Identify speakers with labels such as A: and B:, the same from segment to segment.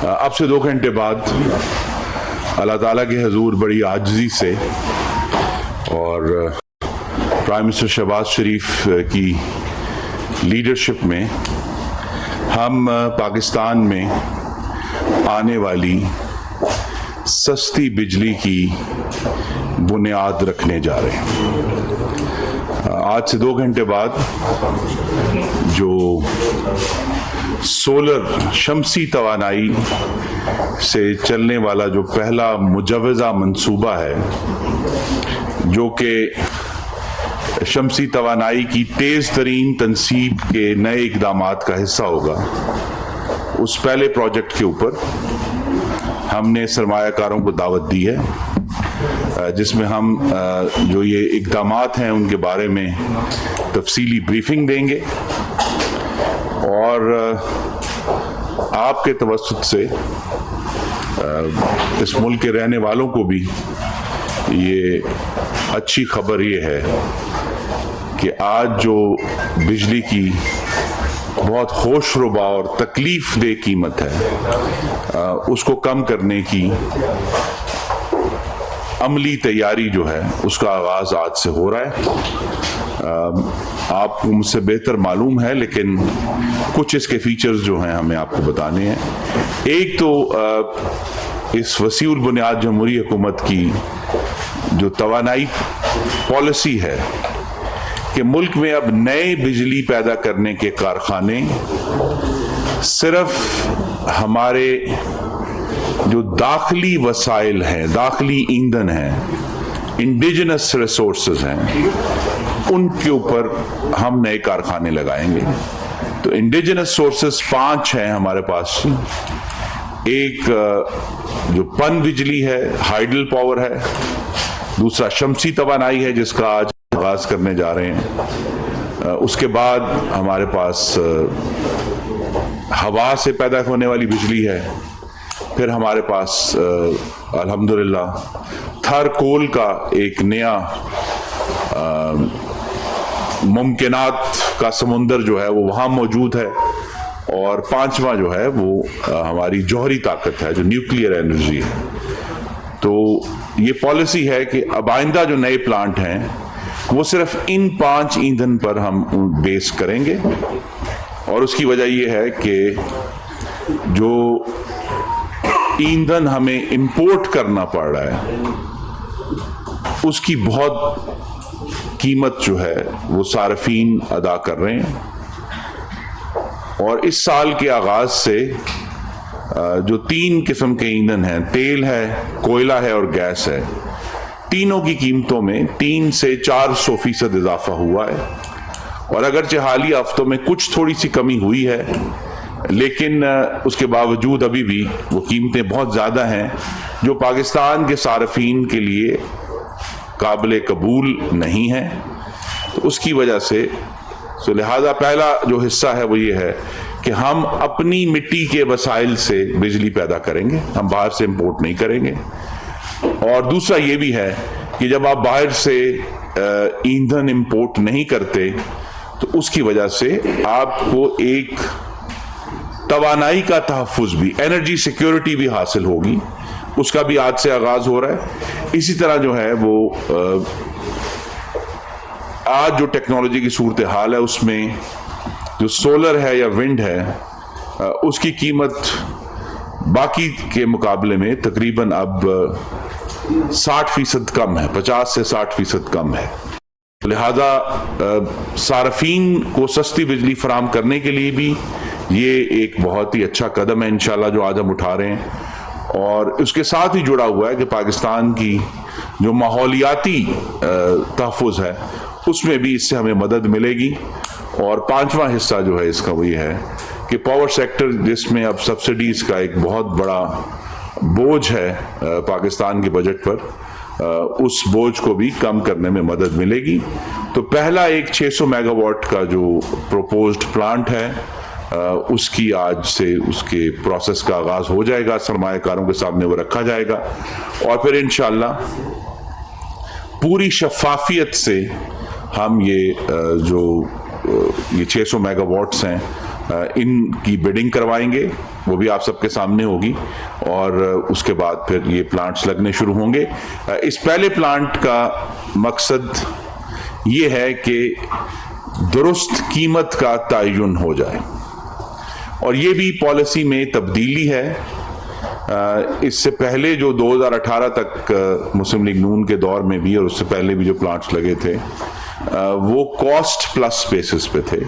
A: اب سے 2 گھنٹے بعد اللہ تعالیٰ کے حضور بڑی عاجزی سے اور پرائم منسٹر شہباز شریف کی لیڈرشپ میں ہم پاکستان میں آنے والی سستی بجلی کی بنیاد رکھنے جا رہے ہیں۔ آج سے 2 گھنٹے بعد جو سولر شمسی توانائی سے چلنے والا جو پہلا مجوزہ منصوبہ ہے، جو کہ شمسی توانائی کی تیز ترین تنصیب کے نئے اقدامات کا حصہ ہوگا، اس پہلے پروجیکٹ کے اوپر ہم نے سرمایہ کاروں کو دعوت دی ہے، جس میں ہم جو یہ اقدامات ہیں ان کے بارے میں تفصیلی بریفنگ دیں گے اور آپ کے توسط سے اس ملک کے رہنے والوں کو بھی یہ اچھی خبر یہ ہے کہ آج جو بجلی کی بہت ہوش ربا اور تکلیف دہ قیمت ہے، اس کو کم کرنے کی عملی تیاری جو ہے اس کا آغاز آج سے ہو رہا ہے۔ آپ کو مجھ سے بہتر معلوم ہے، لیکن کچھ اس کے فیچرز جو ہیں ہمیں آپ کو بتانے ہیں۔ ایک تو اس وسیع البنیاد جمہوری حکومت کی جو توانائی پالیسی ہے کہ ملک میں اب نئے بجلی پیدا کرنے کے کارخانے صرف ہمارے جو داخلی وسائل ہیں، داخلی ایندھن ہیں، انڈیجنس ریسورسز ہیں، ان کے اوپر ہم نئے کارخانے لگائیں گے۔ تو انڈیجنس سورسز 5 ہیں ہمارے پاس۔ ایک جو پن بجلی ہے، ہائیڈل پاور ہے، دوسرا شمسی توانائی ہے جس کا آج آغاز کرنے جا رہے ہیں، اس کے بعد ہمارے پاس ہوا سے پیدا ہونے والی بجلی ہے، پھر ہمارے پاس الحمدللہ تھر کول کا ایک نیا ممکنات کا سمندر جو ہے وہ وہاں موجود ہے، اور 5واں جو ہے وہ ہماری جوہری طاقت ہے جو نیوکلیئر انرجی ہے۔ تو یہ پالیسی ہے کہ اب آئندہ جو نئے پلانٹ ہیں وہ صرف ان 5 ایندھن پر ہم بیس کریں گے، اور اس کی وجہ یہ ہے کہ جو ایندھن ہمیں امپورٹ کرنا پڑ رہا ہے اس کی بہت قیمت جو ہے وہ صارفین ادا کر رہے ہیں، اور اس سال کے آغاز سے جو 3 قسم کے ایندھن ہیں، تیل ہے، کوئلہ ہے اور گیس ہے، تینوں کی قیمتوں میں 300 سے 400% اضافہ ہوا ہے۔ اور اگرچہ حالیہ ہفتوں میں کچھ تھوڑی سی کمی ہوئی ہے، لیکن اس کے باوجود ابھی بھی وہ قیمتیں بہت زیادہ ہیں جو پاکستان کے صارفین کے لیے قابل قبول نہیں ہیں۔ تو اس کی وجہ سے لہذا پہلا جو حصہ ہے وہ یہ ہے کہ ہم اپنی مٹی کے وسائل سے بجلی پیدا کریں گے، ہم باہر سے امپورٹ نہیں کریں گے۔ اور دوسرا یہ بھی ہے کہ جب آپ باہر سے ایندھن امپورٹ نہیں کرتے تو اس کی وجہ سے آپ کو ایک توانائی کا تحفظ بھی، انرجی سیکیورٹی بھی حاصل ہوگی، اس کا بھی آج سے آغاز ہو رہا ہے۔ اسی طرح جو ہے وہ آج جو ٹیکنالوجی کی صورتحال ہے اس میں جو سولر ہے یا ونڈ ہے اس کی قیمت باقی کے مقابلے میں تقریباً اب 60% کم ہے، 50 سے 60% کم ہے۔ لہذا صارفین کو سستی بجلی فراہم کرنے کے لیے بھی یہ ایک بہت ہی اچھا قدم ہے انشاءاللہ جو آج ہم اٹھا رہے ہیں، اور اس کے ساتھ ہی جڑا ہوا ہے کہ پاکستان کی جو ماحولیاتی تحفظ ہے اس میں بھی اس سے ہمیں مدد ملے گی۔ اور 5واں حصہ جو ہے اس کا وہ یہ ہے کہ پاور سیکٹر جس میں اب سبسڈیز کا ایک بہت بڑا بوجھ ہے پاکستان کے بجٹ پر، اس بوجھ کو بھی کم کرنے میں مدد ملے گی۔ تو پہلا ایک 600 میگا واٹ کا جو پروپوزڈ پلانٹ ہے اس کی آج سے اس کے پروسیس کا آغاز ہو جائے گا، سرمایہ کاروں کے سامنے وہ رکھا جائے گا، اور پھر انشاءاللہ پوری شفافیت سے ہم یہ جو 600 میگا واٹس ہیں ان کی bidding کروائیں گے, وہ بھی آپ سب کے سامنے ہوگی, اور اس کے بعد پھر یہ پلانٹس لگنے شروع ہوں گے. اس پہلے پلانٹ کا مقصد یہ ہے کہ درست قیمت کا تعین ہو جائے, اور یہ بھی پالیسی میں تبدیلی ہے. اس سے پہلے جو 2018 تک مسلم لیگ نون کے دور میں بھی اور اس سے پہلے بھی جو پلانٹس لگے تھے وہ کاسٹ پلس بیسس پہ تھے.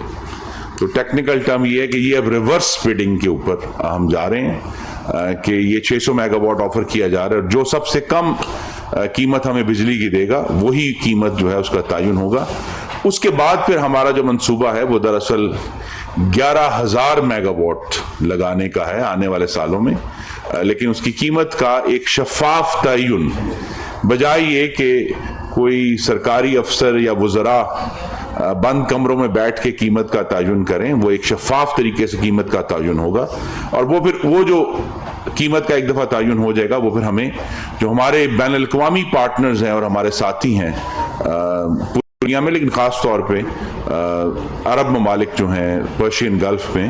A: تو ٹیکنیکل ٹرم یہ ہے کہ یہ اب ریورس بڈنگ کے اوپر ہم جا رہے ہیں کہ یہ 600 میگا واٹ آفر کیا جا رہا ہے, اور جو سب سے کم قیمت ہمیں بجلی کی دے گا وہی قیمت جو ہے اس کا تعین ہوگا. اس کے بعد پھر ہمارا جو منصوبہ ہے وہ دراصل 11,000 میگا واٹ لگانے کا ہے آنے والے سالوں میں, لیکن اس کی قیمت کا ایک شفاف تعین, بجائے یہ کہ کوئی سرکاری افسر یا وزراء بند کمروں میں بیٹھ کے قیمت کا تعین کریں, وہ ایک شفاف طریقے سے قیمت کا تعین ہوگا. اور وہ پھر وہ جو قیمت کا ایک دفعہ تعین ہو جائے گا وہ پھر ہمیں جو ہمارے بین الاقوامی پارٹنرز ہیں اور ہمارے ساتھی ہیں دنیا میں, لیکن خاص طور پہ عرب ممالک جو ہیں پرشین گلف میں,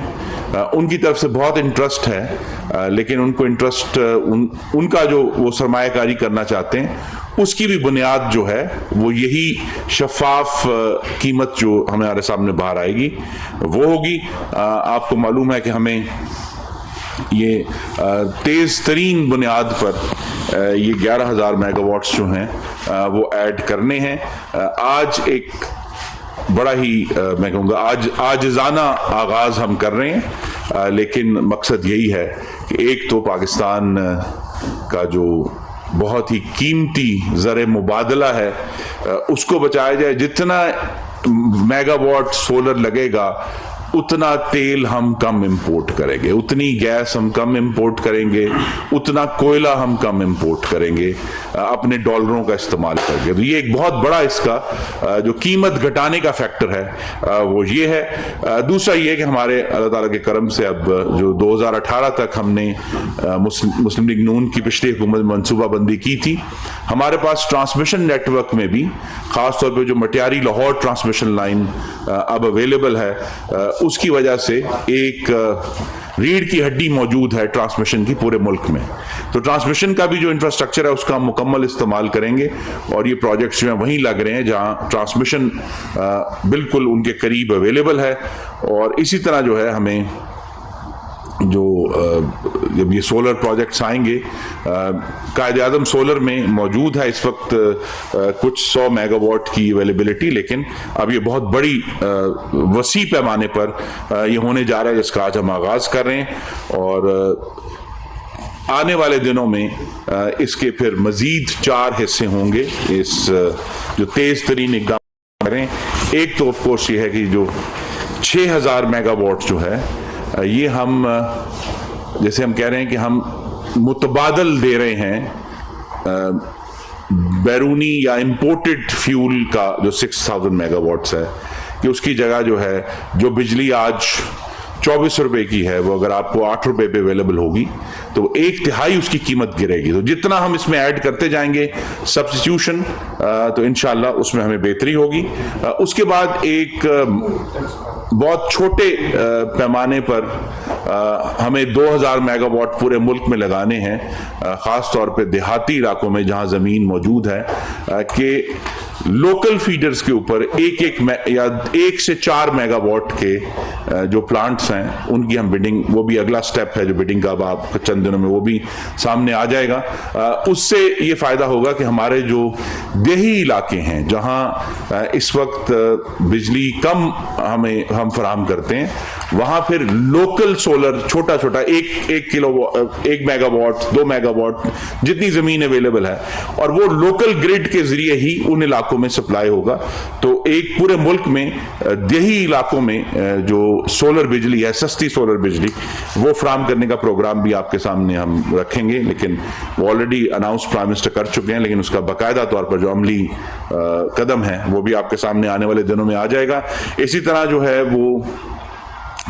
A: ان کی طرف سے بہت انٹرسٹ ہے, لیکن ان کو انٹرسٹ ان کا جو وہ سرمایہ کاری کرنا چاہتے ہیں اس کی بھی بنیاد جو ہے وہ یہی شفاف قیمت جو ہمارے سامنے باہر آئے گی وہ ہوگی. آپ کو معلوم ہے کہ ہمیں یہ تیز ترین بنیاد پر یہ 11,000 میگا واٹس جو ہیں وہ ایڈ کرنے ہیں. آج ایک بڑا ہی میں کہوں گا عاجزانہ آغاز ہم کر رہے ہیں, لیکن مقصد یہی ہے کہ ایک تو پاکستان کا جو بہت ہی قیمتی زر مبادلہ ہے اس کو بچایا جائے. جتنا میگا واٹ سولر لگے گا اتنا تیل ہم کم امپورٹ کریں گے, اتنی گیس ہم کم امپورٹ کریں گے, اتنا کوئلہ ہم کم امپورٹ کریں گے اپنے ڈالروں کا استعمال کر کے. تو یہ ایک بہت بڑا اس کا جو قیمت گھٹانے کا فیکٹر ہے وہ یہ ہے. دوسرا یہ کہ ہمارے اللہ تعالیٰ کے کرم سے اب جو 2018 تک ہم نے مسلم لیگ نون کی پچھلی حکومت منصوبہ بندی کی تھی, ہمارے پاس ٹرانسمیشن نیٹ ورک میں بھی خاص طور پہ جو مٹیاری لاہور ٹرانسمیشن لائن اب اویلیبل ہے اس کی وجہ سے ایک ریڑھ کی ہڈی موجود ہے ٹرانسمیشن کی پورے ملک میں. تو ٹرانسمیشن کا بھی جو انفراسٹرکچر ہے اس کا ہم مکمل استعمال کریں گے, اور یہ پروجیکٹس جو ہیں وہیں لگ رہے ہیں جہاں ٹرانسمیشن بالکل ان کے قریب اویلیبل ہے. اور اسی طرح جو ہے ہمیں جو جب یہ سولر پروجیکٹس آئیں گے, قائد اعظم سولر میں موجود ہے اس وقت کچھ 100 میگا واٹ کی اویلیبلٹی, لیکن اب یہ بہت بڑی وسیع پیمانے پر یہ ہونے جا رہا ہے جس کا آج ہم آغاز کر رہے ہیں. اور آنے والے دنوں میں اس کے پھر مزید 4 حصے ہوں گے اس جو تیز ترین اقدام کریں. ایک تو آف کورس یہ ہے کہ جو 6,000 میگا واٹ جو ہے یہ ہم جیسے ہم کہہ رہے ہیں کہ ہم متبادل دے رہے ہیں بیرونی یا امپورٹڈ فیول کا جو 6,000 میگا واٹس ہے, کہ اس کی جگہ جو ہے جو بجلی آج 24 روپے کی ہے وہ اگر آپ کو 8 روپے پہ اویلیبل ہوگی تو 1/3 اس کی قیمت گرے گی. تو جتنا ہم اس میں ایڈ کرتے جائیں گے سبسٹیوشن تو انشاءاللہ اس میں ہمیں بہتری ہوگی. اس کے بعد ایک بہت چھوٹے پیمانے پر ہمیں 2,000 میگا واٹ پورے ملک میں لگانے ہیں, خاص طور پہ دیہاتی علاقوں میں جہاں زمین موجود ہے, کہ لوکل فیڈرز کے اوپر ایک سے 4 میگا واٹ کے جو پلانٹس ہیں ان کی ہم بڈنگ, وہ بھی اگلا سٹیپ ہے جو بڈنگ کا اب آپ چند دنوں میں وہ بھی سامنے آ جائے گا. اس سے یہ فائدہ ہوگا کہ ہمارے جو دیہی علاقے ہیں جہاں اس وقت بجلی کم ہم فراہم کرتے ہیں, وہاں پھر لوکل سولر چھوٹا چھوٹا 1 میگا واٹ 2 میگا واٹ جتنی زمین اویلیبل ہے, اور وہ لوکل گریڈ کے ذریعے ہی ان علاقوں میں سپلائی ہوگا. تو ایک پورے ملک میں دیہی علاقوں میں جو سولر بجلی ہے, سستی سولر بجلی, وہ فراہم کرنے کا پروگرام بھی آپ کے سامنے ہم رکھیں گے. لیکن وہ آلریڈی اناؤنس پرائم منسٹر کر چکے ہیں, لیکن اس کا باقاعدہ طور پر جو عملی قدم ہے وہ بھی آپ کے سامنے آنے والے دنوں میں آ جائے گا. اسی طرح جو ہے وہ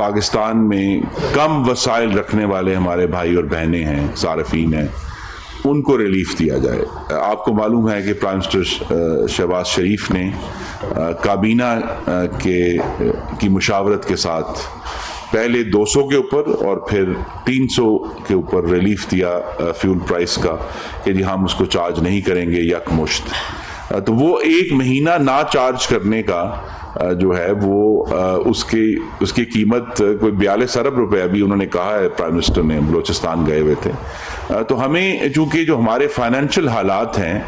A: پاکستان میں کم وسائل رکھنے والے ہمارے بھائی اور بہنیں ہیں، صارفین ہیں، ان کو ریلیف دیا جائے. آپ کو معلوم ہے کہ پرائم منسٹر شہباز شریف نے کابینہ کی مشاورت کے ساتھ پہلے 200 کے اوپر اور پھر 300 کے اوپر ریلیف دیا فیول پرائس کا، کہ جی ہم اس کو چارج نہیں کریں گے یک مشت. تو وہ ایک مہینہ نہ چارج کرنے کا جو ہے وہ اس کی قیمت کوئی 42 ارب روپے ابھی انہوں نے کہا ہے، پرائم منسٹر نے بلوچستان گئے ہوئے تھے. تو ہمیں چونکہ جو ہمارے فائنینشیل حالات ہیں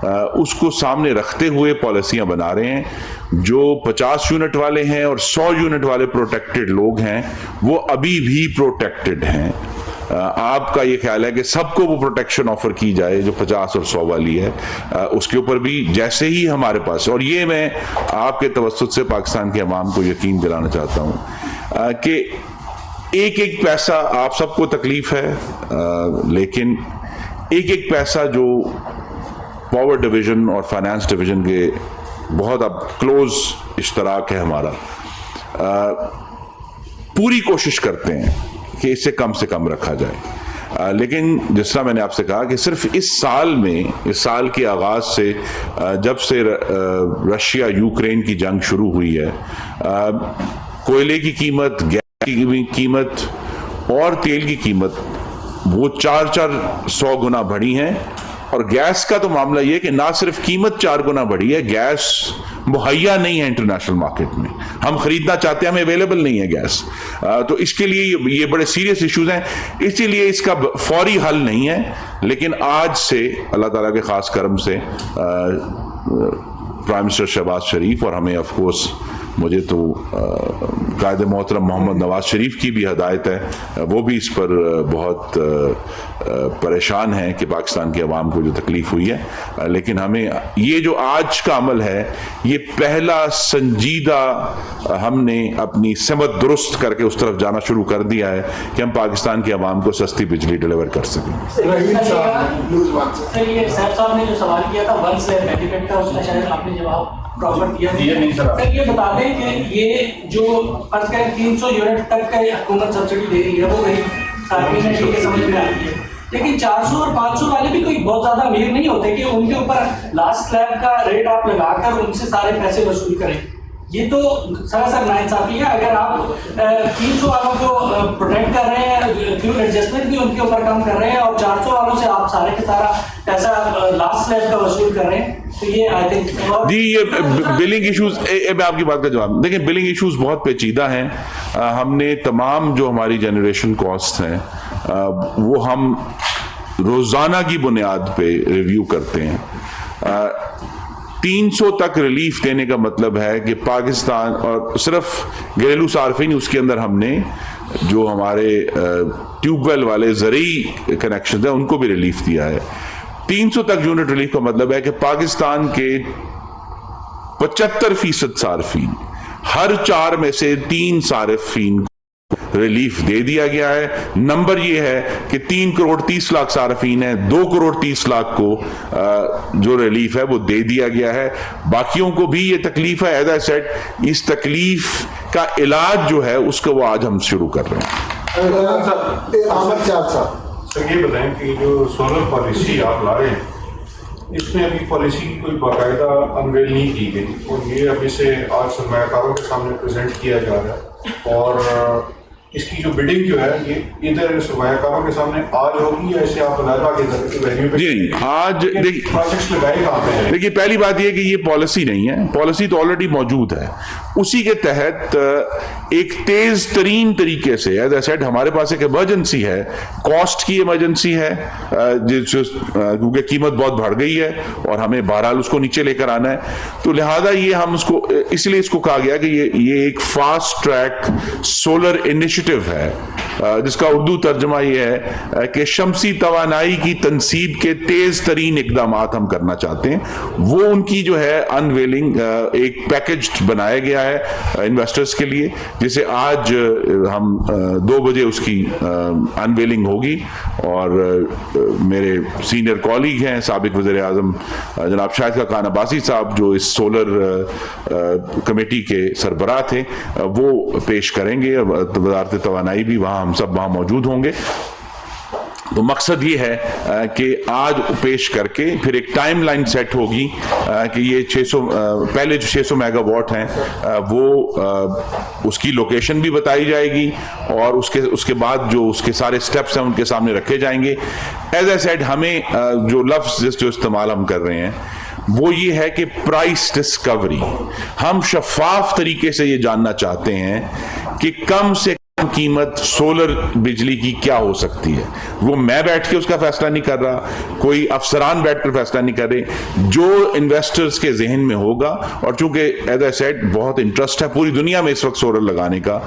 A: اس کو سامنے رکھتے ہوئے پالیسیاں بنا رہے ہیں. جو 50 یونٹ والے ہیں اور 100 یونٹ والے پروٹیکٹڈ لوگ ہیں وہ ابھی بھی پروٹیکٹڈ ہیں. آپ کا یہ خیال ہے کہ سب کو وہ پروٹیکشن آفر کی جائے جو 50 اور 100 والی ہے، اس کے اوپر بھی جیسے ہی ہمارے پاس، اور یہ میں آپ کے توسط سے پاکستان کے عوام کو یقین دلانا چاہتا ہوں کہ ایک ایک پیسہ آپ سب کو تکلیف ہے، لیکن ایک ایک پیسہ جو پاور ڈویژن اور فائنانس ڈویژن کے بہت اب کلوز اشتراک ہے ہمارا، پوری کوشش کرتے ہیں کہ اسے کم رکھا جائے. لیکن جس طرح میں نے آپ سے کہا کہ صرف اس سال کے آغاز سے جب سے رشیا یوکرین کی جنگ شروع ہوئی ہے، کوئلے کی قیمت، گیس کی قیمت اور تیل کی قیمت وہ 400 گنا بڑھی ہیں. اور گیس کا تو معاملہ یہ کہ نہ صرف قیمت 4 گنا بڑھی ہے، گیس مہیا نہیں ہے انٹرنیشنل مارکیٹ میں. ہم خریدنا چاہتے ہیں، ہمیں اویلیبل نہیں ہے گیس. تو اس کے لیے یہ بڑے سیریس ایشوز ہیں، اسی لیے اس کا فوری حل نہیں ہے. لیکن آج سے اللہ تعالیٰ کے خاص کرم سے پرائم منسٹر شہباز شریف اور ہمیں آف کورس مجھے تو قائد محترم محمد نواز شریف کی بھی ہدایت ہے، وہ بھی اس پر بہت پریشان ہیں کہ پاکستان کے عوام کو جو تکلیف ہوئی ہے. لیکن ہمیں یہ جو آج کا عمل ہے یہ پہلا سنجیدہ ہم نے اپنی سمت درست کر کے اس طرف جانا شروع کر دیا ہے کہ ہم پاکستان کے عوام کو سستی بجلی ڈیلیور کر سکیں.
B: صاحب نے جو سوال کیا تھا 1 سلیب بینیفٹ کا، اس کا شاید آپ نے جواب پراپر دیا نہیں. سر یہ بتا دیں کہ یہ جو فرض کریں 300 یونٹ تک کا حکومت سبسڈی دے رہی ہے وہ غریب صارفین ہے، ٹھیک ہے، سمجھ میں آتی ہے. لیکن 400 اور 500 والے بھی کوئی بہت زیادہ امیر نہیں ہوتے کہ ان کے اوپر لاسٹ سلیب کا ریٹ آپ لگا کر ان سے سارے پیسے وصول کریں. یہ تو سراسر ناانصافی ہے. اگر آپ 300 والوں کو پروٹیکٹ کر رہے ہیں، فیول ایڈجسٹمنٹ بھی ان کے اوپر کم کر رہے ہیں، اور 400 والوں سے آپ سارے کا سارا پیسہ لاسٹ سلیب کا وصول کر رہے ہیں، تو یہ آئی تھنک
A: جی یہ بلنگ ایشوز، میں آپ کی بات کا جواب دیکھیں، بلنگ ایشوز بہت پیچیدہ ہیں. ہم نے تمام جو ہماری جنریشن کاسٹ ہیں وہ ہم روزانہ کی بنیاد پہ ریویو کرتے ہیں. 300 تک ریلیف دینے کا مطلب ہے کہ پاکستان اور صرف گھریلو صارفین، اس کے اندر ہم نے جو ہمارے ٹیوب ویل والے زرعی کنیکشنز ہیں ان کو بھی ریلیف دیا ہے. 300 تک یونٹ ریلیف کا مطلب ہے کہ پاکستان کے 75% صارفین، ہر 4 میں سے 3 صارفین ریلیف دے دیا گیا ہے. نمبر یہ ہے کہ 3 کروڑ 30 لاکھ صارفین ہیں، 2 کروڑ 30 لاکھ کو جو ریلیف ہے وہ دے دیا گیا ہے. باقیوں کو بھی یہ تکلیف ہے. ایز آئی سیڈ، اس تکلیف کا علاج جو ہے اس کو وہ آج ہم شروع کر رہے ہیں.
C: سر یہ بتائیں کہ جو سولر پالیسی آپ لا رہے ہیں اس میں ابھی پالیسی کی کوئی باقاعدہ انویل نہیں کی گئی، اور یہ ابھی سے آج سرمایہ کاروں کے سامنے پریزنٹ کیا جا رہا ہے، اور اس کی جو بڈنگ جو ہے یہ ادھر سرمایہ کاروں کے سامنے آج ہوگی یا اسے آپ علیحدہ کے وینیو پہ؟
A: جی آج
C: پروجیکٹس لگائے کہاں پہ ہیں؟
A: دیکھیے، پہلی بات یہ کہ یہ پالیسی نہیں ہے، پالیسی تو آلریڈی موجود ہے. اسی کے تحت ایک تیز ترین طریقے سے، ایز اے سیڈ، ہمارے پاس ایک ایمرجنسی ہے، کاسٹ کی ایمرجنسی ہے، کیونکہ قیمت بہت بڑھ گئی ہے اور ہمیں بہرحال اس کو نیچے لے کر آنا ہے. تو لہذا یہ ہم اس کو اس لیے اس کو کہا گیا کہ یہ ایک فاسٹ ٹریک سولر انیشیٹو ہے جس کا اردو ترجمہ یہ ہے کہ شمسی توانائی کی تنصیب کے تیز ترین اقدامات ہم کرنا چاہتے ہیں. وہ ان کی جو ہے انویلنگ ایک پیکج بنایا گیا ہے انویسٹرز کے لیے, جسے آج ہم 2 بجے اس کی انویلنگ ہوگی. اور میرے سینئر کولیگ ہیں سابق وزیر اعظم جناب شاہد خاقان عباسی صاحب, جو اس سولر کمیٹی کے سربراہ تھے, وہ پیش کریں گے. وزارت توانائی بھی وہاں, ہم سب وہاں موجود ہوں گے. تو مقصد یہ ہے کہ آج پیش کر کے پھر ایک ٹائم لائن سیٹ ہوگی کہ یہ 600 پہلے جو 600 میگا واٹ ہیں وہ اس کی لوکیشن بھی بتائی جائے گی, اور اس کے بعد جو اس کے سارے سٹیپس ہیں ان کے سامنے رکھے جائیں گے. ایز اے سیڈ, ہمیں جو لفظ جو استعمال ہم کر رہے ہیں وہ یہ ہے کہ پرائس ڈسکوری. ہم شفاف طریقے سے یہ جاننا چاہتے ہیں کہ کم سے قیمت سولر بجلی کی کیا ہو سکتی ہے. وہ میں بیٹھ کے اس کا فیصلہ نہیں کر رہا, کوئی افسران بیٹھ کر فیصلہ نہیں کر رہے, جو انویسٹرز کے ذہن میں ہوگا. اور چونکہ ایز اے سیڈ بہت انٹرسٹ ہے پوری دنیا میں اس وقت سولر لگانے کا,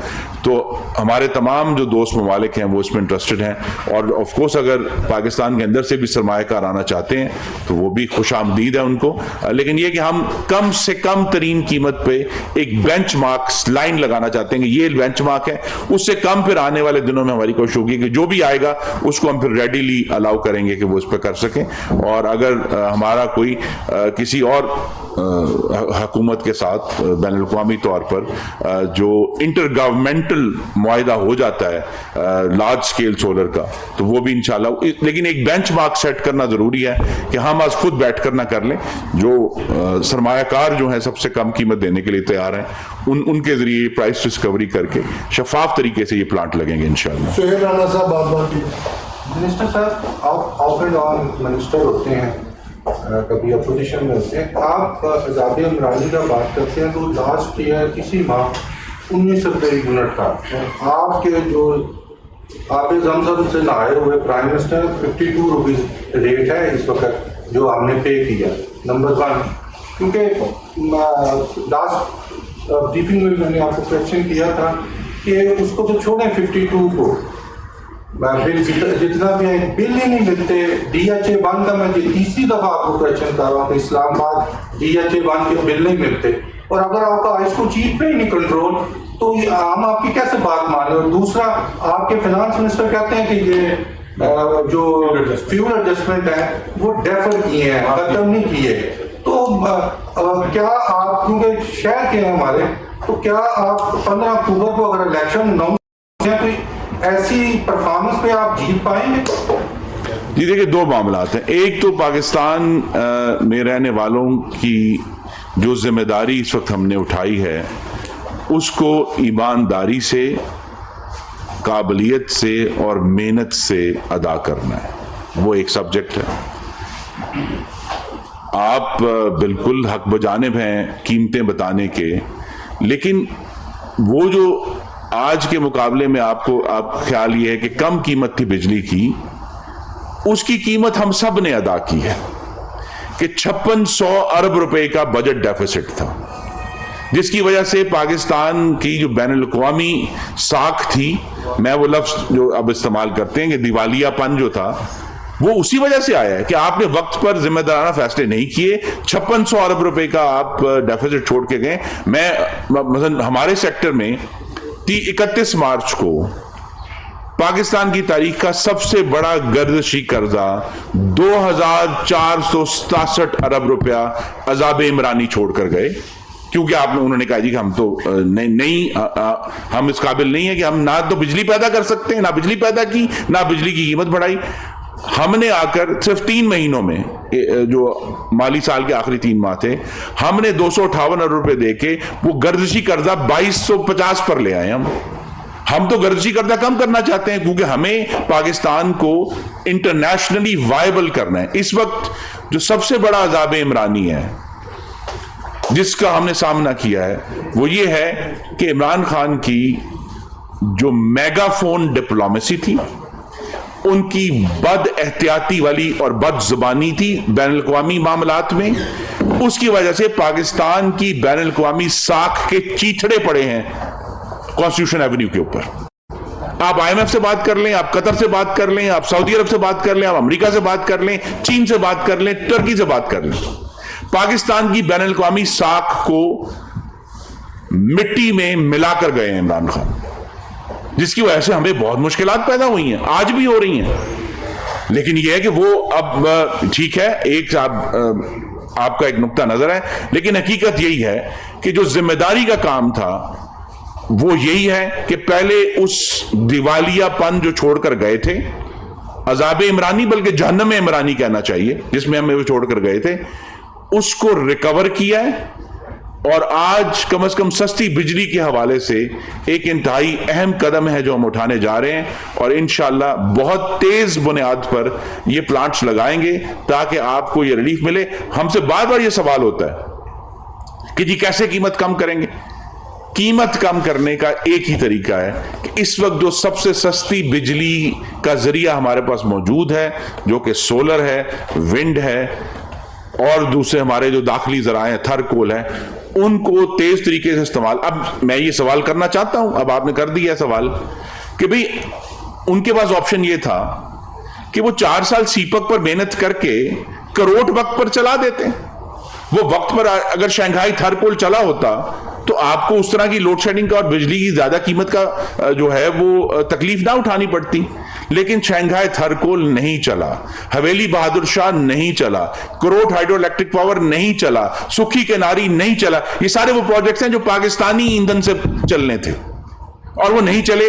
A: تو ہمارے تمام جو دوست ممالک ہیں وہ اس میں انٹرسٹڈ ہیں. اور آف کورس اگر پاکستان کے اندر سے بھی سرمایہ کار آنا چاہتے ہیں تو وہ بھی خوش آمدید ہے ان کو. لیکن یہ کہ ہم کم سے کم ترین قیمت پہ ایک بینچ مارک لائن لگانا چاہتے ہیں کہ یہ بینچ مارک ہے, اس سے کم پھر آنے والے دنوں میں ہماری کوشش ہوگی کہ جو بھی آئے گا اس کو ہم پھر ریڈیلی الاؤ کریں گے کہ وہ اس پہ کر سکیں. اور اگر ہمارا کوئی کسی اور حکومت کے ساتھ بین الاقوامی طور پر جو انٹر گورنمنٹل معاہدہ ہو جاتا ہے لارج سکیل سولر کا, تو وہ بھی انشاءاللہ. لیکن ایک بینچ مارک سیٹ کرنا ضروری ہے کہ ہم آج خود بیٹھ کر نہ کر لیں. جو سرمایہ کار جو ہیں سب سے کم قیمت دینے کے لیے تیار ہیں, ان کے ذریعے پرائس ڈسکوری کر کے شفاف طریقے سے یہ پلانٹ لگیں گے انشاءاللہ.
D: سہیل رانا صاحب بات بات
E: منسٹر صاحب, آپ آف اینڈ آن منسٹر ہوتے ہیں, کبھی اپوزیشن میں ہوتے ہیں. آپ عذاب عمرانی کا بات کرتے ہیں تو لاسٹ ایئر کسی ماہ 19 روپے یونٹ کا آپ کے جو آب زمزم سے نہائے ہوئے پرائم منسٹر 52 روپیز ریٹ ہے اس وقت جو ہم نے پے کیا. نمبر 1, کیونکہ لاسٹ بریفنگ میں میں نے آپ کو کویشچن کیا تھا کہ اس کو تو چھوڑیں 52 کو, بل جتنا بھی ہے بل ہی نہیں ملتے. DHA1 کا میں تیسری دفعہ آپ کو کویشچن کر رہا ہوں کہ اسلام آباد DHA1 کے بل نہیں ملتے, اور اگر آپ کا اس کو چیز پہ ہی نہیں کنٹرول تو ہم آپ کی کیسے بات مانیں. اور دوسرا, آپ کے فائنانس منسٹر کہتے ہیں کہ یہ جو فیول ایڈجسٹمنٹ ہے وہ ڈیفر کیے ہیں, ختم نہیں کیے. تو کیا آپ, کیونکہ شہر کے ہیں ہمارے, تو کیا آپ 15 اکتوبر کو اگر الیکشن نہ کوئی ایسی پرفارمنس پہ آپ جیت پائیں گے؟
A: جی دیکھیں, 2 معاملات ہیں. ایک تو پاکستان میں رہنے والوں کی جو ذمہ داری اس وقت ہم نے اٹھائی ہے اس کو ایمانداری سے, قابلیت سے اور محنت سے ادا کرنا ہے. وہ ایک سبجیکٹ ہے. آپ بالکل حق بجانب ہیں قیمتیں بتانے کے, لیکن وہ جو آج کے مقابلے میں آپ خیال یہ ہے کہ کم قیمت تھی بجلی کی, اس کی قیمت ہم سب نے ادا کی ہے کہ 5600 ارب روپے کا بجٹ ڈیفیسٹ تھا, جس کی وجہ سے پاکستان کی جو بین الاقوامی ساکھ تھی, میں وہ لفظ جو اب استعمال کرتے ہیں کہ دیوالیہ پن جو تھا, وہ اسی وجہ سے آیا ہے کہ آپ نے وقت پر ذمہ دارانہ فیصلے نہیں کیے. 5600 ارب روپے کا آپ ڈیفیسٹ چھوڑ کے گئے. میں مثلا ہمارے سیکٹر میں 31 مارچ کو پاکستان کی تاریخ کا سب سے بڑا گردشی قرضہ 2467 ارب روپیہ عذاب عمرانی چھوڑ کر گئے, کیونکہ انہوں نے کہا جی کہ ہم تو نہیں ہم اس قابل نہیں ہیں کہ ہم نہ تو بجلی پیدا کر سکتے ہیں, نہ بجلی پیدا کی, نہ بجلی کی قیمت بڑھائی. ہم نے آ کر صرف 3 مہینوں میں, جو مالی سال کے آخری 3 ماہ تھے, ہم نے 258 ارب روپے دے کے وہ گردشی قرضہ 2250 پر لے آئے. ہم تو گردشی قرضہ کم کرنا چاہتے ہیں کیونکہ ہمیں پاکستان کو انٹرنیشنلی وائبل کرنا ہے. اس وقت جو سب سے بڑا عذاب عمرانی ہے جس کا ہم نے سامنا کیا ہے وہ یہ ہے کہ عمران خان کی جو میگا فون ڈپلومیسی تھی, ان کی بد احتیاطی والی اور بد زبانی تھی بین الاقوامی معاملات میں, اس کی وجہ سے پاکستان کی بین الاقوامی ساکھ کے چیتھڑے پڑے ہیں کانسٹیٹیوشن ایونیو کے اوپر. آپ IMF سے بات کر لیں, آپ قطر سے بات کر لیں, آپ سعودی عرب سے بات کر لیں, آپ امریکہ سے بات کر لیں, چین سے بات کر لیں, ترکی سے بات کر لیں, پاکستان کی بین الاقوامی ساکھ کو مٹی میں ملا کر گئے ہیں عمران خان, جس کی وجہ سے ہمیں بہت مشکلات پیدا ہوئی ہیں, آج بھی ہو رہی ہیں. لیکن یہ ہے کہ وہ اب ٹھیک ہے, ایک آپ کا ایک نقطہ نظر ہے, لیکن حقیقت یہی ہے کہ جو ذمہ داری کا کام تھا وہ یہی ہے کہ پہلے اس دیوالیہ پن جو چھوڑ کر گئے تھے, عذاب عمرانی بلکہ جہنم عمرانی کہنا چاہیے, جس میں ہمیں وہ چھوڑ کر گئے تھے, اس کو ریکور کیا ہے. اور آج کم از کم سستی بجلی کے حوالے سے ایک انتہائی اہم قدم ہے جو ہم اٹھانے جا رہے ہیں, اور انشاءاللہ بہت تیز بنیاد پر یہ پلانٹس لگائیں گے تاکہ آپ کو یہ ریلیف ملے. ہم سے بار بار یہ سوال ہوتا ہے کہ جی کیسے قیمت کم کریں گے. قیمت کم کرنے کا ایک ہی طریقہ ہے کہ اس وقت جو سب سے سستی بجلی کا ذریعہ ہمارے پاس موجود ہے, جو کہ سولر ہے, ونڈ ہے, اور دوسرے ہمارے جو داخلی ذرائع ہیں, تھر کول ہے, ان کو تیز طریقے سے استعمال. اب میں یہ سوال کرنا چاہتا ہوں, اب آپ نے کر دیا سوال, کہ بھئی ان کے پاس آپشن یہ تھا کہ وہ 4 سال سیپک پر محنت کر کے کروٹ وقت پر چلا دیتے. وہ وقت پر اگر شنگھائی تھر کول چلا ہوتا تو آپ کو اس طرح کی لوڈ شیڈنگ کا اور بجلی کی زیادہ قیمت کا جو ہے وہ تکلیف نہ اٹھانی پڑتی. لیکن شنگھائی تھر کول نہیں چلا, حویلی بہادر شاہ نہیں چلا, کروٹ ہائیڈرو الیکٹرک پاور نہیں چلا, سکھی کناری نہیں چلا. یہ سارے وہ پروجیکٹس ہیں جو پاکستانی ایندھن سے چلنے تھے اور وہ نہیں چلے.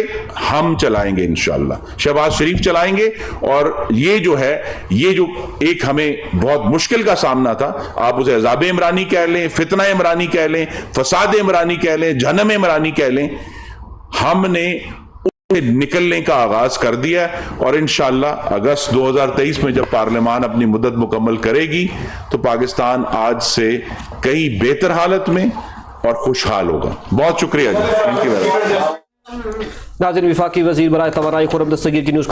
A: ہم چلائیں گے انشاءاللہ, شہباز شریف چلائیں گے. اور یہ جو ہے, یہ جو ایک ہمیں بہت مشکل کا سامنا تھا, آپ اسے عذاب عمرانی کہہ لیں, فتنہ عمرانی کہہ لیں, فساد عمرانی کہہ لیں, جہنم عمرانی کہہ لیں, ہم نے نکلنے کا آغاز کر دیا ہے. اور انشاءاللہ اگست 2023 میں جب پارلیمان اپنی مدت مکمل کرے گی تو پاکستان آج سے کئی بہتر حالت میں اور خوشحال ہوگا. بہت شکریہ جی. Thank you very much.
D: ناظرین, وفاقی وزیر برائے توانائی خرم دستگیر کی نیوز